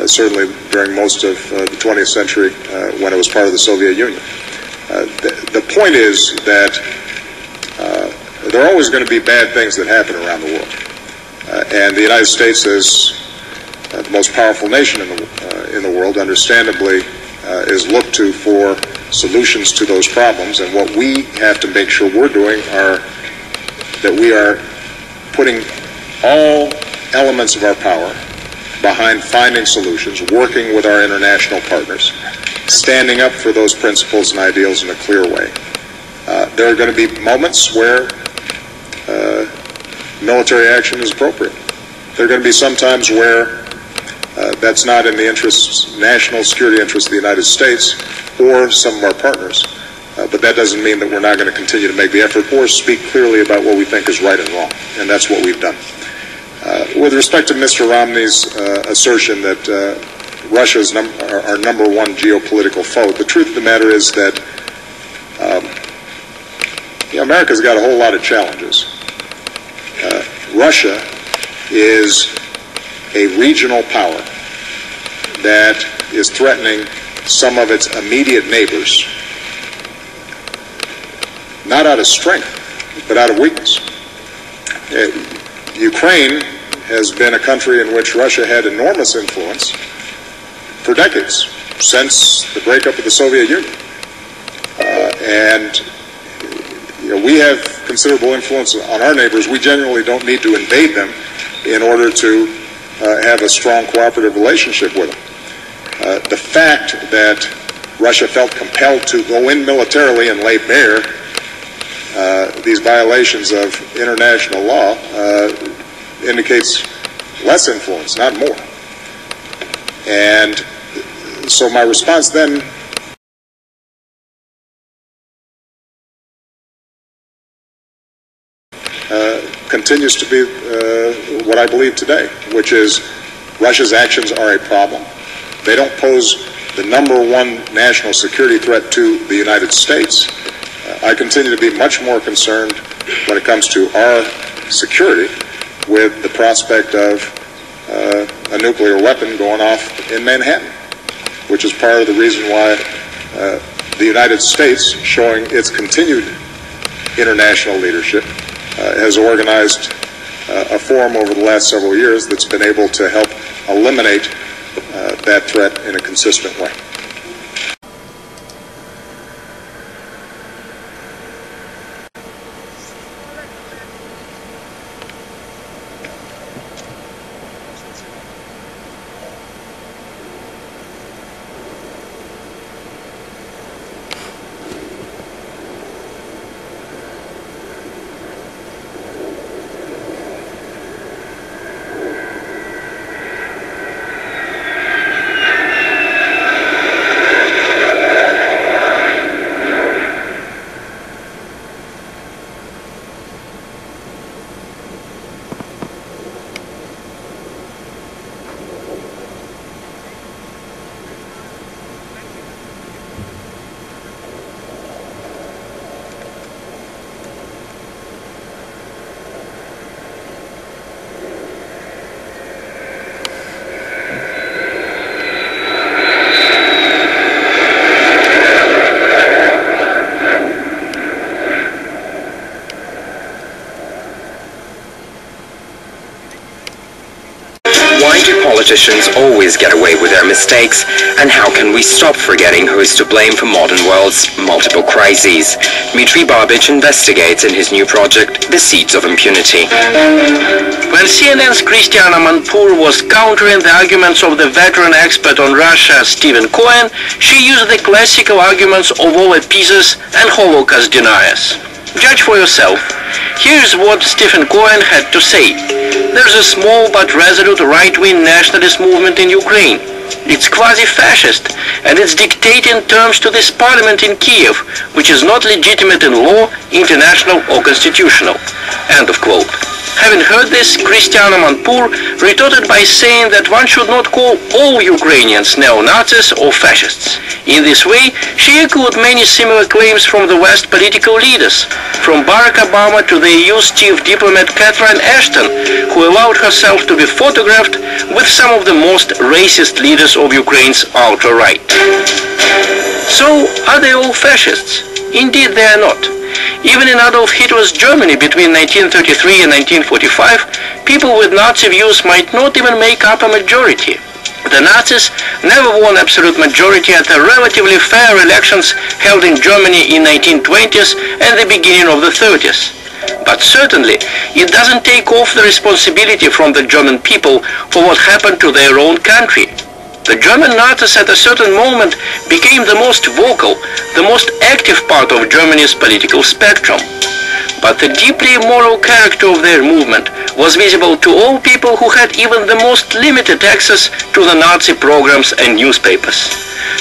certainly during most of the 20th century when it was part of the Soviet Union. The point is that there are always going to be bad things that happen around the world. And the United States, as the most powerful nation in the world, understandably is looked to for solutions to those problems. And what we have to make sure we're doing are that we are putting all elements of our power behind finding solutions, working with our international partners, standing up for those principles and ideals in a clear way. There are going to be moments where military action is appropriate. There are going to be some times where that's not in the interests, national security interests of the United States or some of our partners. But that doesn't mean that we're not going to continue to make the effort or speak clearly about what we think is right and wrong. And that's what we've done. With respect to Mr. Romney's assertion that Russia is our number one geopolitical foe, the truth of the matter is that America's got a whole lot of challenges. Russia is a regional power that is threatening some of its immediate neighbors, not out of strength, but out of weakness. Ukraine has been a country in which Russia had enormous influence for decades, since the breakup of the Soviet Union. We have considerable influence on our neighbors. We generally don't need to invade them in order to have a strong cooperative relationship with them. The fact that Russia felt compelled to go in militarily and lay bare these violations of international law indicates less influence, not more. And so my response then continues to be what I believe today, which is Russia's actions are a problem. They don't pose the number one national security threat to the United States. I continue to be much more concerned when it comes to our security with the prospect of a nuclear weapon going off in Manhattan, which is part of the reason why the United States, showing its continued international leadership, has organized a forum over the last several years that's been able to help eliminate that threat in a consistent way. politicians always get away with their mistakes, and how can we stop forgetting who is to blame for modern world's multiple crises? Dmitry Babich investigates in his new project, The Seeds of Impunity. When CNN's Christiana Manpour was countering the arguments of the veteran expert on Russia, Stephen Cohen, she used the classical arguments of all appeasers and Holocaust deniers. Judge for yourself. Here's what Stephen Cohen had to say. There's a small but resolute right-wing nationalist movement in Ukraine. It's quasi-fascist, and it's dictating terms to this parliament in Kiev, which is not legitimate in law, international or constitutional. End of quote. Having heard this, Christiana Manpour retorted by saying that one should not call all Ukrainians neo-Nazis or fascists. In this way, she echoed many similar claims from the West political leaders, from Barack Obama to the EU's chief diplomat Catherine Ashton, who allowed herself to be photographed with some of the most racist leaders of Ukraine's ultra-right. So, are they all fascists? Indeed, they are not. Even in Adolf Hitler's Germany between 1933 and 1945, people with Nazi views might not even make up a majority. The Nazis never won absolute majority at the relatively fair elections held in Germany in 1920s and the beginning of the 30s. But certainly, it doesn't take off the responsibility from the German people for what happened to their own country. The German Nazis at a certain moment became the most vocal, the most active part of Germany's political spectrum. But the deeply immoral character of their movement was visible to all people who had even the most limited access to the Nazi programs and newspapers.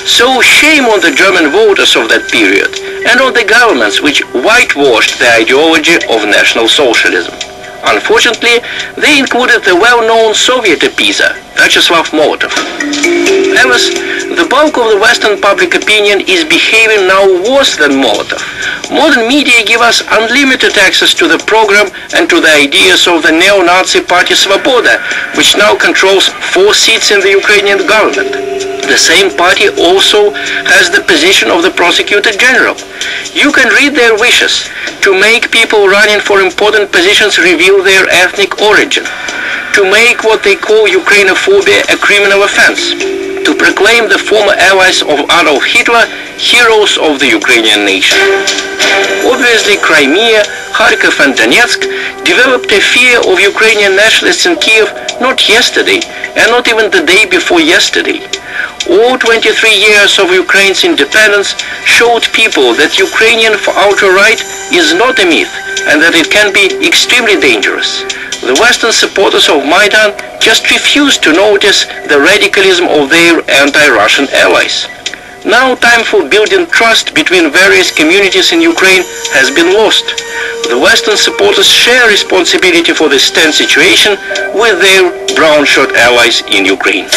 So shame on the German voters of that period and on the governments which whitewashed the ideology of National Socialism. Unfortunately, they included the well-known Soviet appeaser, Vyacheslav Molotov. Alas, the bulk of the Western public opinion is behaving now worse than Molotov. Modern media give us unlimited access to the program and to the ideas of the neo-Nazi party Svoboda, which now controls 4 seats in the Ukrainian government. The same party also has the position of the prosecutor general. You can read their wishes to make people running for important positions reveal their ethnic origin, to make what they call Ukrainophobia a criminal offense, to proclaim the former allies of Adolf Hitler heroes of the Ukrainian nation. Obviously, Crimea, Kharkov and Donetsk developed a fear of Ukrainian nationalists in Kiev not yesterday, and not even the day before yesterday. All 23 years of Ukraine's independence showed people that Ukrainian ultra-right is not a myth, and that it can be extremely dangerous. The Western supporters of Maidan just refused to notice the radicalism of their anti-Russian allies. Now time for building trust between various communities in Ukraine has been lost. The Western supporters share responsibility for this tense situation with their brown-shirt allies in Ukraine.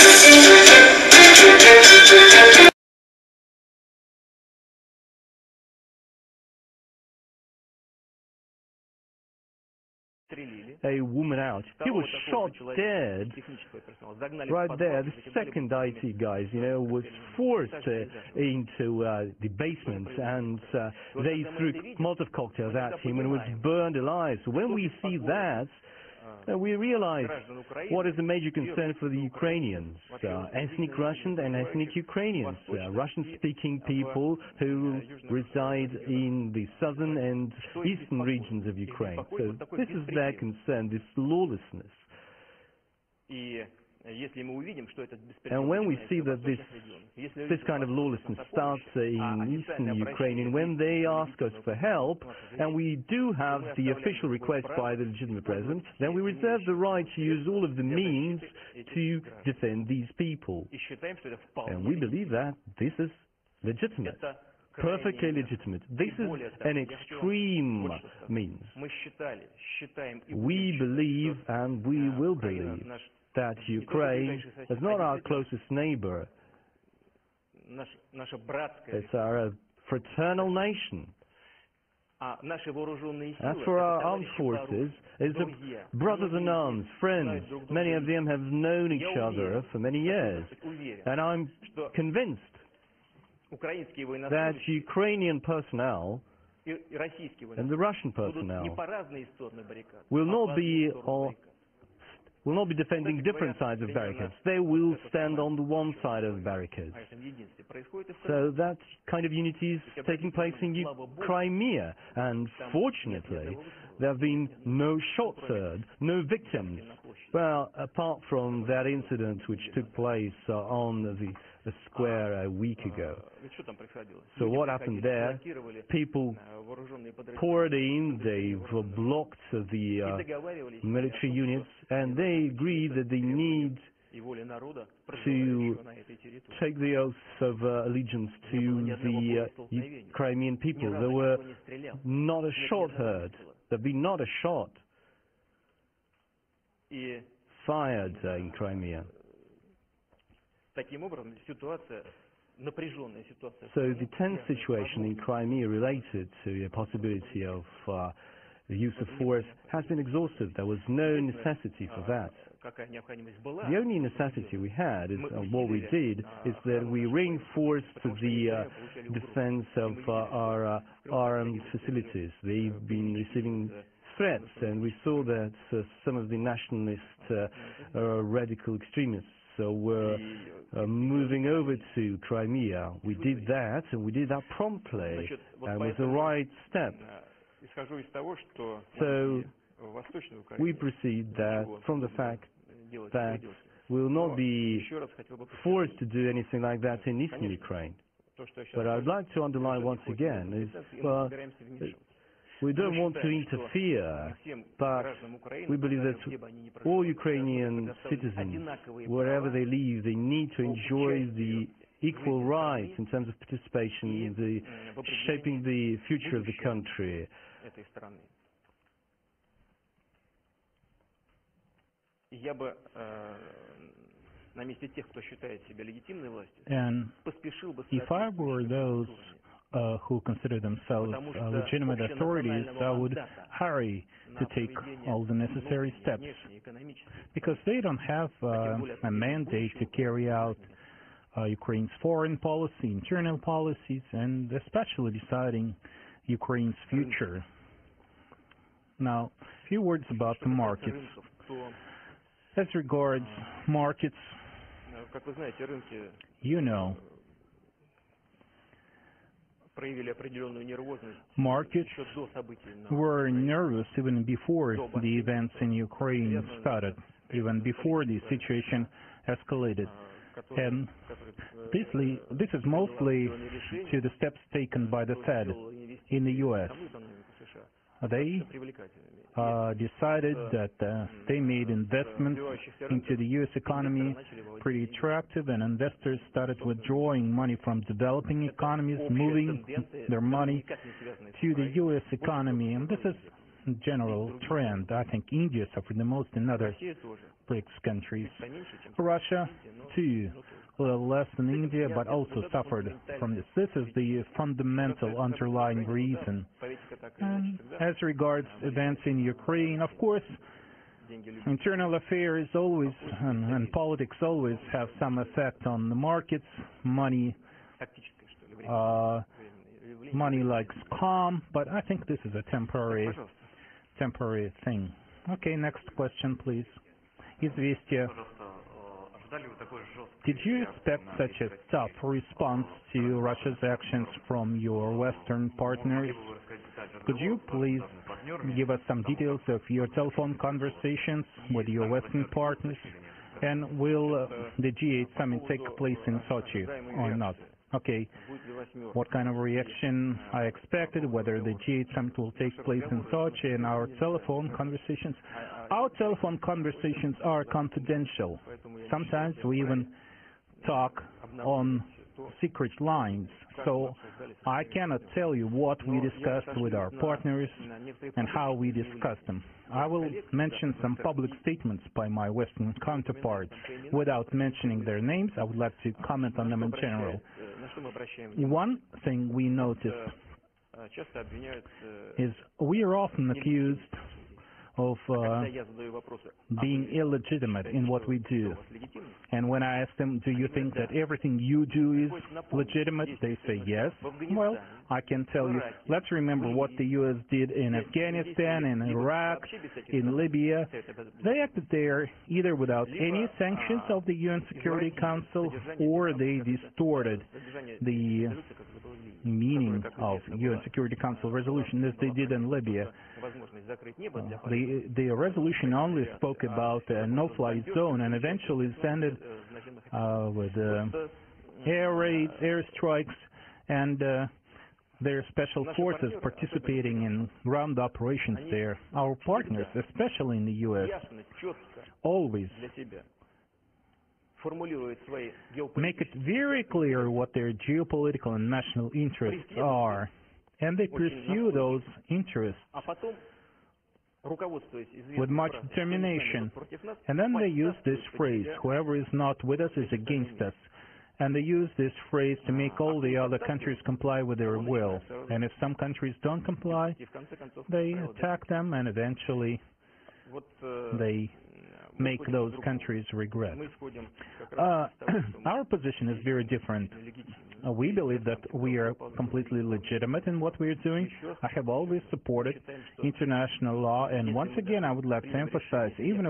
A woman out. He was shot dead right there. The second IT guys, was forced into the basement, and they threw Molotov cocktails at him and was burned alive. So when we see that, we realize what is the major concern for the Ukrainians, ethnic Russians and ethnic Ukrainians, Russian-speaking people who reside in the southern and eastern regions of Ukraine. So this is their concern, this lawlessness. And when we see that this kind of lawlessness starts in eastern Ukraine, and when they ask us for help, and we do have the official request by the legitimate president, then we reserve the right to use all of the means to defend these people. And we believe that this is legitimate, perfectly legitimate. This is an extreme means. We believe, and we will believe, that Ukraine is not our closest neighbor. It's our fraternal nation. As for our armed forces, it's brothers in arms, friends. Many of them have known each other for many years. And I'm convinced that Ukrainian personnel and the Russian personnel will not be will not be defending different sides of barricades. They will stand on the one side of the barricades. So that kind of unity is taking place in Crimea, and fortunately there have been no shots heard, no victims. Well, apart from that incident which took place on the square a week ago. So what happened there? People poured in, they've blocked the military units, and they agreed that they need to take the oath of allegiance to the Crimean people. There were not a shot heard. There have been not a shot fired in Crimea. So the tense situation in Crimea related to the possibility of the use of force has been exhausted. There was no necessity for that. The only necessity we had, is what we did, is that we reinforced the defense of our armed facilities. They've been receiving threats, and we saw that some of the nationalist radical extremists were moving over to Crimea. We did that, and we did that promptly, and with the right step. So we proceed from the fact that we will not be forced to do anything like that in eastern Ukraine. But I would like to underline once again we don't want to interfere, but we believe that all Ukrainian citizens, wherever they live, they need to enjoy the equal rights in terms of participation in the shaping the future of the country. And if I were those who consider themselves legitimate authorities, I would hurry to take all the necessary steps, because they don't have a mandate to carry out Ukraine's foreign policy, internal policies, and especially deciding Ukraine's future. Now, a few words about the markets. As regards markets, you know, markets were nervous even before the events in Ukraine started, even before the situation escalated. And this is mostly to the steps taken by the Fed in the U.S. They decided that they made investments into the U.S. economy pretty attractive, and investors started withdrawing money from developing economies, moving their money to the U.S. economy. And this is a general trend. I think India suffered the most in other BRICS countries. Russia, too, a little less than India, but also suffered from this. This is the fundamental underlying reason. And as regards events in Ukraine, of course, internal affairs always and politics always have some effect on the markets. Money likes calm, but I think this is a temporary thing. Okay, next question, please. Известия. Did you expect such a tough response to Russia's actions from your Western partners? Could you please give us some details of your telephone conversations with your Western partners? And will the G8 summit take place in Sochi or not? Okay, what kind of reaction I expected, whether the G8 summit will take place in Sochi, and our telephone conversations. Our telephone conversations are confidential. Sometimes we even talk on secret lines, so I cannot tell you what we discussed with our partners and how we discussed them. I will mention some public statements by my Western counterparts. Without mentioning their names, I would like to comment on them in general. One thing we noticed is we are often accused of being illegitimate in what we do. And when I ask them, do you think that everything you do is legitimate, they say yes. Well, I can tell you, let's remember what the U.S. did in Afghanistan, in Iraq, in Libya. They acted there either without any sanctions of the UN Security Council, or they distorted the meaning of UN Security Council resolution, as they did in Libya. The resolution only spoke about a no-fly zone, and eventually it ended with air raids, airstrikes, and their special forces participating in ground operations there. Our partners, especially in the U.S., always make it very clear what their geopolitical and national interests are, and they pursue those interests with much determination. And then they use this phrase, whoever is not with us is against us. And they use this phrase to make all the other countries comply with their will. And if some countries don't comply, they attack them, and eventually they make those countries regret. Our position is very different. We believe that we are completely legitimate in what we are doing. I have always supported international law, and once again I would like to emphasize, even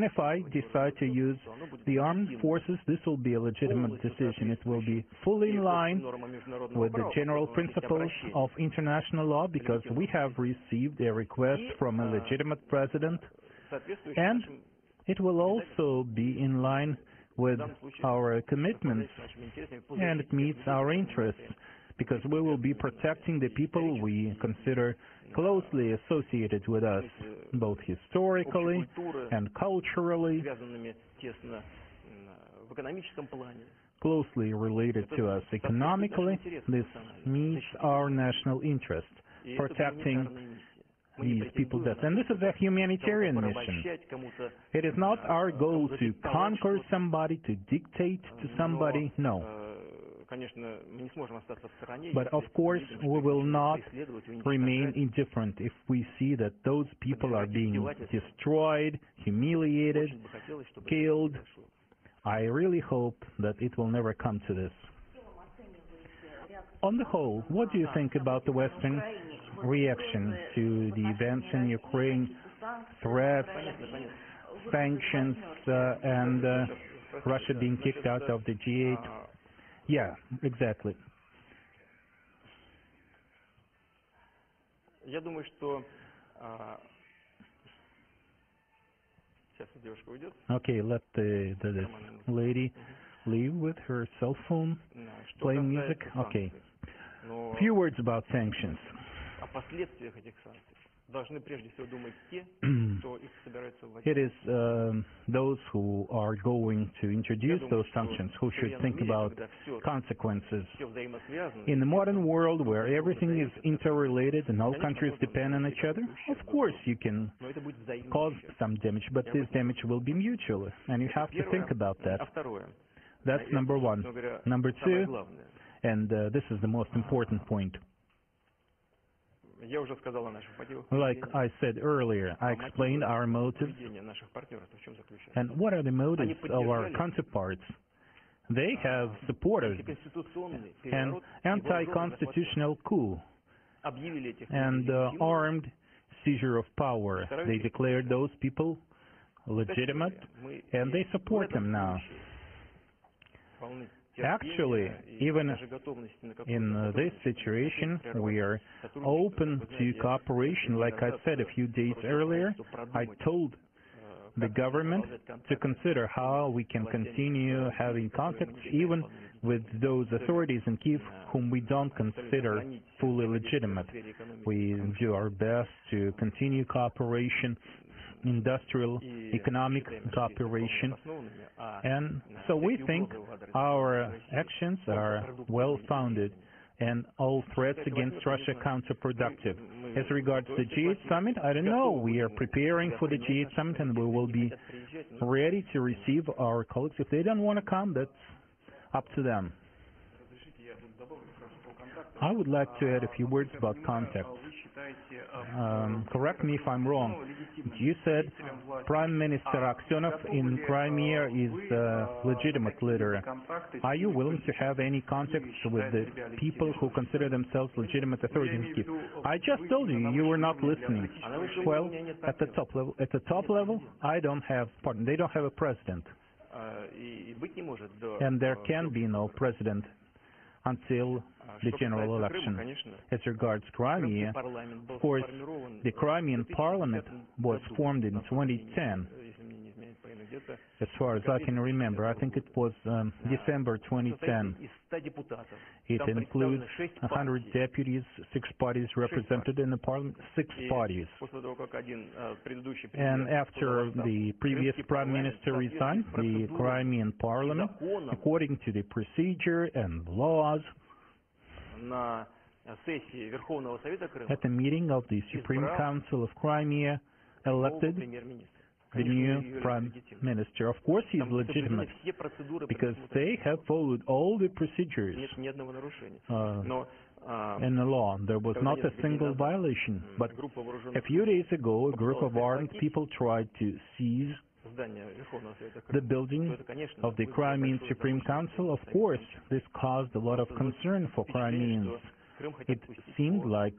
if I decide to use the armed forces, this will be a legitimate decision. It will be fully in line with the general principles of international law, because we have received a request from a legitimate president, and it will also be in line with our commitments, and it meets our interests, because we will be protecting the people we consider closely associated with us, both historically and culturally, closely related to us economically. This meets our national interest, protecting these people death. And this is a humanitarian mission. It is not our goal to conquer somebody, to dictate to somebody, no. But of course, we will not remain indifferent if we see that those people are being destroyed, humiliated, killed. I really hope that it will never come to this. On the whole, what do you think about the Western reaction to the events in Ukraine, threats, sanctions, and Russia being kicked out of the G8? Yeah, exactly. Okay, let this lady leave with her cell phone, playing music. Okay. Few words about sanctions. It is those who are going to introduce those sanctions who should think about consequences. In the modern world where everything is interrelated and all countries depend on each other, of course you can cause some damage, but this damage will be mutual, and you have to think about that. That's number one. Number two, and this is the most important point. Like I said earlier, I explained our motives. And what are the motives of our counterparts? They have supported an anti-constitutional coup and armed seizure of power. They declared those people legitimate, and they support them now. Actually, even in this situation, we are open to cooperation. Like I said a few days earlier, I told the government to consider how we can continue having contacts even with those authorities in Kyiv whom we don't consider fully legitimate. We do our best to continue cooperation, industrial, economic cooperation, and so we think our actions are well-founded and all threats against Russia counterproductive. As regards the G8 summit, I don't know. We are preparing for the G8 summit, and we will be ready to receive our colleagues. If they don't want to come, that's up to them. I would like to add a few words about context. Correct me if I'm wrong. You said Prime Minister Aksyonov in Crimea is a legitimate leader. Are you willing to have any contact with the people who consider themselves legitimate authorities in Kyiv? I just told you, you were not listening. Well, at the top level, they don't have a president. And there can be no president until the general election. As regards Crimea, of course, the Crimean parliament was formed in 2010. As far as I can remember, I think it was December 2010. It includes 100 deputies, 6 parties represented in the parliament, 6 parties. And after the previous prime minister resigned, the Crimean parliament, according to the procedure and laws, at the meeting of the Supreme Council of Crimea, elected the new prime minister. Of course, he is legitimate because they have followed all the procedures in the law. There was not a single violation. But a few days ago, a group of armed people tried to seize the building of the Crimean Supreme Council. Of course, this caused a lot of concern for Crimeans. It seemed like